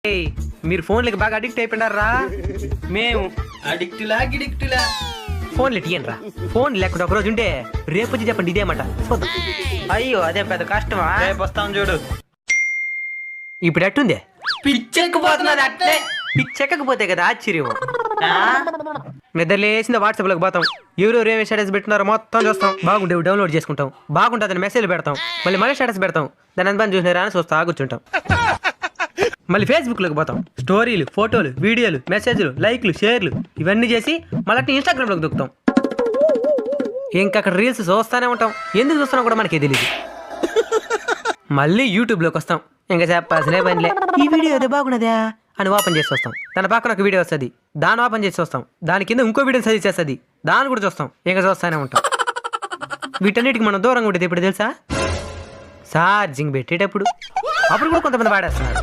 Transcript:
ఏయ్, మీరు ఫోన్లకి బాగా అడిక్ట్ అయిపోయినారా? మేము అడిక్టులా గిడిక్టులా? ఫోన్లు ఇయ్యండి రా. ఫోన్ లేకుండా ఒక రోజు ఉంటే రేపు వచ్చి చెప్పండి ఇదేమాట. అయ్యో అదే పెద్ద కష్టమా? రేపు వస్తాం చూడు. ఇప్పుడు ఎట్టుంది? పిచ్చెక్కిపోతున్నది అట్లే. పిచ్చెక్కకపోతే కదా ఆశ్చర్యం. నిద్ర లేచింది వాట్సాప్లోకి పోతాం, ఎవరెవరు ఏమి స్టేటస్ పెట్టినారో మొత్తం చూస్తాం. బాగుంటే డౌన్లోడ్ చేసుకుంటాం, బాగుంటుందని మెసేజ్లు పెడతాం, మళ్ళీ స్టేటస్ పెడతాం. దాని అంతా చూసినారా అని చూస్తా కూర్చుంటాం. మళ్ళీ ఫేస్బుక్లోకి పోతాం, స్టోరీలు, ఫోటోలు, వీడియోలు, మెసేజ్లు, లైక్లు, షేర్లు ఇవన్నీ చేసి మళ్ళీ ఇన్స్టాగ్రామ్లోకి దొక్కుతాం. ఇంకా అక్కడ రీల్స్ చూస్తూనే ఉంటాం, ఎందుకు చూస్తున్నాం కూడా మనకి తెలియదు. మళ్ళీ యూట్యూబ్లోకి వస్తాం, ఇంకా చెప్పాల్సిన పనిలే. ఈ వీడియో ఏదో బాగున్నదా అని ఓపెన్ చేసి వస్తాం. తన పక్కన ఒక వీడియో వస్తుంది, దాన్ని ఓపెన్ చేసి వస్తాం. దాని కింద ఇంకో వీడియో సజెస్ట్ చేస్తుంది, దాన్ని కూడా చూస్తాం. ఇంకా చూస్తూనే ఉంటాం. వీటన్నిటికి మనం దూరంగా ఉండేది ఎప్పుడు తెలుసా? ఛార్జింగ్ పెట్టేటప్పుడు. అప్పుడు కూడా కొంతమంది వాడేస్తున్నారు.